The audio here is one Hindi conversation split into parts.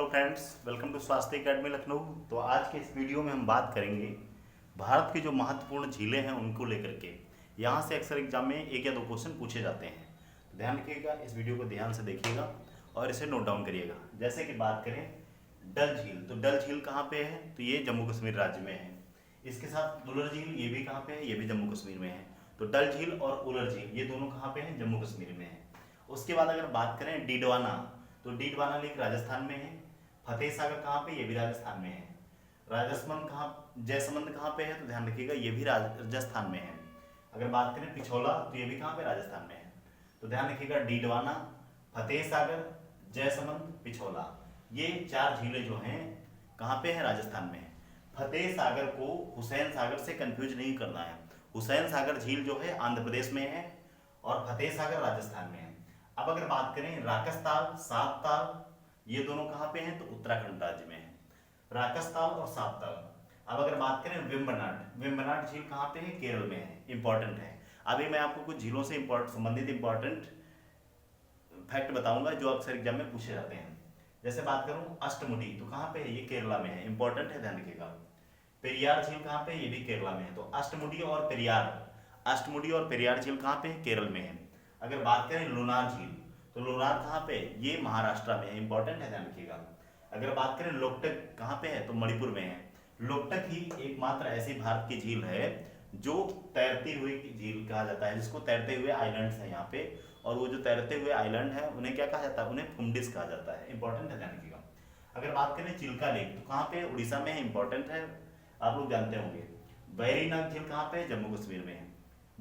हेलो फ्रेंड्स, वेलकम टू स्वास्थ्य एकेडमी लखनऊ। तो आज के इस वीडियो में हम बात करेंगे भारत की जो महत्वपूर्ण झीलें हैं उनको लेकर के। यहाँ से अक्सर एग्जाम में एक या दो क्वेश्चन पूछे जाते हैं, तो ध्यान रखिएगा, इस वीडियो को ध्यान से देखिएगा और इसे नोट डाउन करिएगा। जैसे कि बात करें डल झील, तो डल झील कहाँ पे है? तो ये जम्मू कश्मीर राज्य में है। इसके साथ उलर झील, ये भी कहाँ पे है? ये भी जम्मू कश्मीर में है। तो डल झील और उलर झील ये दोनों कहाँ पे हैं? जम्मू कश्मीर में है। उसके बाद अगर बात करें डीडवाना, तो डीडवाना लेक राजस्थान में है। फतेह सागर कहाँ पे? ये भी राजस्थान में है। राजसमंद कहाँ, जयसमंद कहाँ पे है? तो ध्यान रखिएगा, ये भी राजस्थान में है। अगर बात करें पिछौला, तो ये भी कहाँ पे? राजस्थान में है। तो ध्यान रखिएगा, डीडवाना, फतेह सागर, जयसमंद, पिछौला, ये चार झीलें जो हैं कहाँ पे है? राजस्थान में है। फतेह सागर को हुसैन सागर से कंफ्यूज नहीं करना है। हुसैन सागर झील जो है आंध्र प्रदेश में है और फतेह सागर राजस्थान में है। अब अगर बात करें राकसताल, सातताल, ये दोनों कहाँ पे हैं? तो उत्तराखंड राज्य में है, राकसताल और सातताल। अब अगर बात करें वेम्बनाड, वेम्बनाड झील कहाँ पे है? केरल में है, इंपॉर्टेंट है। अभी मैं आपको कुछ झीलों से संबंधित इंपॉर्टेंट फैक्ट बताऊंगा जो अक्सर एग्जाम में पूछे जाते हैं। जैसे बात करूं अष्टमुडी, तो कहाँ पे है? ये केरला में है, इंपॉर्टेंट है, ध्यान रखिएगा। पेरियार झील कहाँ पे है? ये भी केरला में है। तो अष्टमुडी और पेरियार, अष्टमुडी और पेरियार झील कहाँ पे है? केरल में है। अगर बात करें लोनार झील, तो लोनार कहाँ पे? ये महाराष्ट्र में है, इंपॉर्टेंट है, ध्यान रखिएगा। अगर बात करें लोकटक कहाँ पे है? तो मणिपुर में है। लोकटक ही एकमात्र ऐसी भारत की झील है जो तैरती हुई झील कहा जाता है, जिसको तैरते हुए आइलैंड्स हैं यहाँ पे। और वो जो तैरते हुए आइलैंड है उन्हें क्या कहा जाता है? उन्हें फुंडिस कहा जाता है, इंपॉर्टेंट है, ध्यान रखिएगा। अगर बात करें चिल्का लेक, तो कहाँ पे? उड़ीसा में है, इंपॉर्टेंट है, आप लोग जानते होंगे। बैरीनाथ झील कहाँ पे है? जम्मू कश्मीर में है।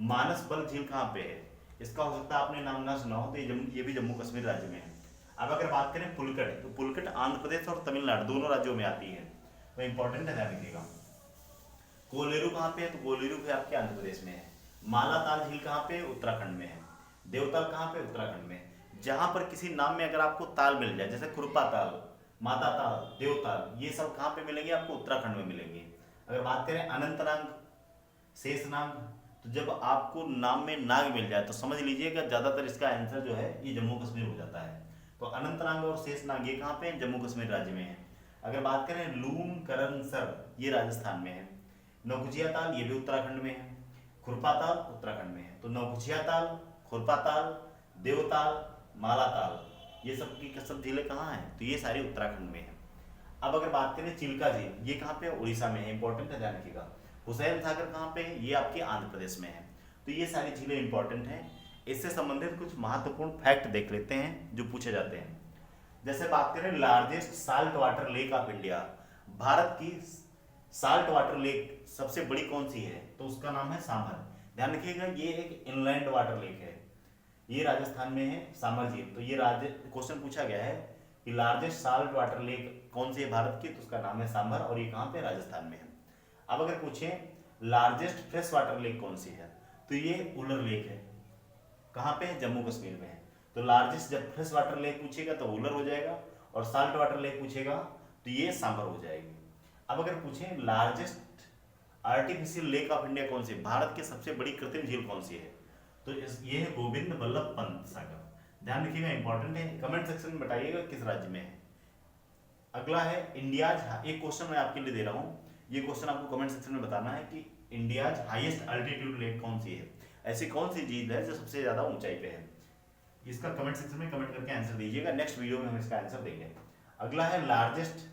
मानस बल झील कहाँ पे है? इसका हो सकता है आपने नाम ना सुना हो, तो ये भी जम्मू कश्मीर राज्य में है। अब अगर बात करें पुलकट, तो पुलकट आंध्र प्रदेश और तमिलनाडु दोनों राज्यों में आती है, तो इंपॉर्टेंट है, ध्यान रखिएगा। कोलेरू कहाँ पे है? तो कोलेरू भी आपके आंध्र प्रदेश में है। मालाताल झील कहाँ पे? उत्तराखंड में है। देवताल कहाँ पे? उत्तराखंड में। जहां पर किसी नाम में अगर आपको ताल मिल जाए, जैसे खुरपा ताल, माता ताल, देवताल, ये सब कहाँ पे मिलेंगे? आपको उत्तराखंड में मिलेंगे। अगर बात करें अनंतनाग, शेषनाग, तो जब आपको नाम में नाग मिल जाए तो समझ लीजिएगा ज्यादातर इसका आंसर जो है ये जम्मू कश्मीर हो जाता है। तो अनंतनाग और शेषनाग ये कहाँ पे है? जम्मू कश्मीर राज्य में है। अगर बात करें लून करनसर, ये राजस्थान में है। नौकुचिया ताल, ये भी उत्तराखंड में है। खुरपा ताल उत्तराखंड में है। तो नौकुचिया ताल, खुरपा ताल, देवताल, मालाताल, ये सब की सब झीलें कहाँ हैं? तो ये सारी उत्तराखंड में है। अब अगर बात करें चिल्का झील, ये कहाँ पे? उड़ीसा में है, इंपॉर्टेंट है, ध्यान रखिएगा। हुसैन सागर कहाँ पे है? ये आपके आंध्र प्रदेश में है। तो ये सारी झीलें इंपॉर्टेंट हैं। इससे संबंधित कुछ महत्वपूर्ण फैक्ट देख लेते हैं जो पूछे जाते हैं। जैसे बात करें largest salt water lake of India, Bharat की साल्ट वाटर लेक सबसे बड़ी कौन सी है? तो उसका नाम है सामर। ध्यान रखिएगा, ये एक इनलैंड वाटर लेक है, ये राजस्थान में है, सामर झील। तो ये क्वेश्चन पूछा गया है कि लार्जेस्ट साल्ट वाटर लेक कौन सी है भारत की? तो उसका नाम है सामर और ये कहाँ पे? राजस्थान में है। अब अगर पूछें लार्जेस्ट फ्रेश वाटर लेक कौन सी है? तो ये उलर लेक है, कहाँ पे है? जम्मू कश्मीर में है। तो लार्जेस्ट जब फ्रेश वाटर लेक पूछेगा तो उलर हो जाएगा, और साल्ट वाटर लेक पूछेगा तो ये सांभर हो जाएगी। अब अगर पूछें largest artificial lake of India कौन सी, भारत की सबसे बड़ी कृत्रिम झील कौन सी है? तो ये है गोविंद बल्लभ पंत सागर। ध्यान रखिएगा, इंपॉर्टेंट है, कमेंट सेक्शन में बताइएगा किस राज्य में है। अगला है इंडियाज, एक क्वेश्चन मैं आपके लिए दे रहा हूँ, ये क्वेश्चन आपको कमेंट सेक्शन में बताना है कि इंडियाज हाईएस्ट अल्टीट्यूड लेक कौन सी है? ऐसी कौन सी झील है जो सबसे ज्यादा ऊंचाई पे है? इसका कमेंट सेक्शन में कमेंट करके आंसर दीजिएगा, नेक्स्ट वीडियो में हम इसका आंसर देंगे। अगला है लार्जेस्ट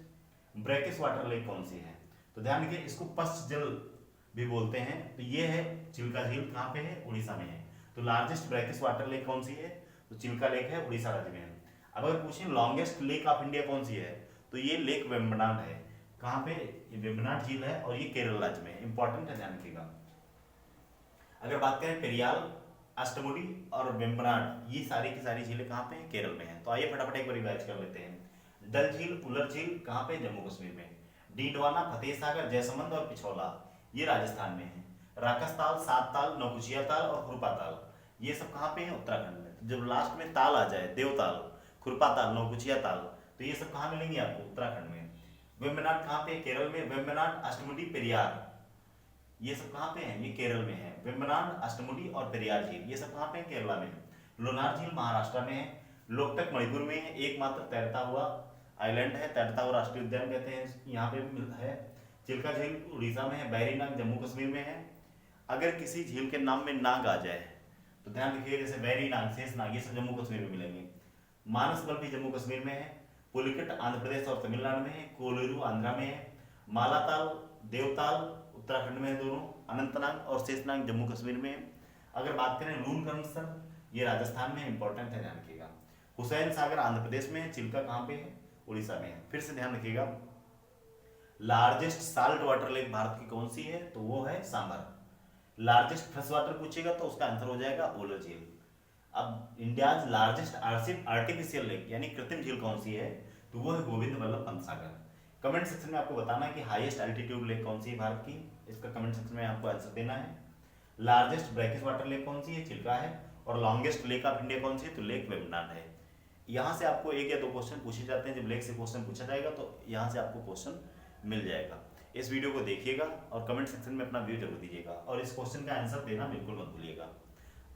ब्रैकिश वाटर लेक कौन सी है? तो ध्यान रखिए, इसको पश्च जल भी बोलते हैं। तो ये है चिल्का झील, कहाँ पे है? उड़ीसा में है। तो लार्जेस्ट ब्रैकिश वाटर लेक कौन सी है? तो चिल्का लेक है, उड़ीसा राज्य में है। अब अगर पूछें लॉन्गेस्ट लेक ऑफ इंडिया कौन सी है? तो ये लेक वेम्बनाड है, कहाँ पे? ये वेम्बनाड झील है और ये केरल राज्य में, इंपॉर्टेंट है, ध्यान रखिएगा। अगर बात करें पेरियाल, अष्टमुडी और वेम्बनाड, ये सारी की सारी झीलें कहाँ पे हैं? केरल में है। तो आइए फटाफट एक बार रिवाइज कर लेते हैं। डल झील, उलर झील कहाँ पे? जम्मू कश्मीर में। डीडवाना, फतेह सागर, जयसमंद और पिछौला ये राजस्थान में है। राकसताल, सातताल, नौकुचिया ताल और खुरपा ताल ये सब कहाँ पे है? उत्तराखंड में। तो जब लास्ट में ताल आ जाए, देवताल, खुरपा ताल, नौकुचिया ताल, तो ये सब कहाँ मिलेंगे आपको? उत्तराखंड में। वेम्बनाड कहाँ पे? केरल में। वेम्बनाड, अष्टमुडी, पेरियार ये सब कहाँ पे हैं? ये केरल में है। वेम्बनाड, अष्टमुडी और पेरियार झील ये सब कहाँ पे हैं? केरला में। लोनार झील महाराष्ट्र में है। लोकटक मणिपुर में है, एकमात्र तैरता हुआ आइलैंड है, तैरता राष्ट्रीय उद्यान कहते हैं, यहाँ पे मिलता है। चिल्का झील उड़ीसा में है, बैरीनाग जम्मू कश्मीर में है। अगर किसी झील के नाम में नाग आ जाए तो ध्यान रखिए, जैसे बैरीनाग, शेषनाग, ये सब जम्मू कश्मीर में मिलेंगे। मानसबल भी जम्मू कश्मीर में है। पुलिकट आंध्र प्रदेश और तमिलनाडु में है। कोलूरू आंध्रा में है। मालाताल, देवताल उत्तराखंड में है दोनों। अनंतनाग और शेषनाग जम्मू कश्मीर में है। अगर बात करें लूनकरनस्थल, ये राजस्थान में इंपॉर्टेंट है, ध्यान रखिएगा। हुसैन सागर आंध्र प्रदेश में है। चिल्का कहाँ पे है? उड़ीसा में है। फिर से ध्यान रखिएगा, largest salt water lake Bharat की कौन सी है? तो वो है सांभर। लार्जेस्ट फ्रेश वाटर पूछेगा तो उसका आंसर हो जाएगा ओलो झील। अब इंडियाज लार्जेस्ट आर्टिफिशियल लेक यानी कृत्रिम झील कौन सी है? तो वो है गोविंद वल्लभ पंत सागर। कमेंट सेक्शन में आपको बताना है कि हाईएस्ट एल्टीट्यूड लेक कौन सी है भारत की, इसका कमेंट सेक्शन में आपको आंसर देना है। लार्जेस्ट ब्रैकिश वाटर लेक कौन सी है? चिल्का है। और लॉन्गेस्ट लेक ऑफ इंडिया कौन सी है? तो लेक वेम्बनाड है। यहाँ से आपको 1 या 2 क्वेश्चन पूछे जाते हैं। जब लेक से क्वेश्चन पूछा जाएगा तो यहाँ से आपको क्वेश्चन मिल जाएगा। इस वीडियो को देखिएगा और कमेंट सेक्शन में अपना व्यू जरूर दीजिएगा और इस क्वेश्चन का आंसर देना बिल्कुल मत भूलिएगा।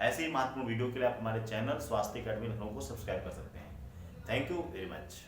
ऐसे ही महत्वपूर्ण वीडियो के लिए आप हमारे चैनल स्वास्थ्य अकेडमी लखनऊ को सब्सक्राइब कर सकते हैं। Thank you very much.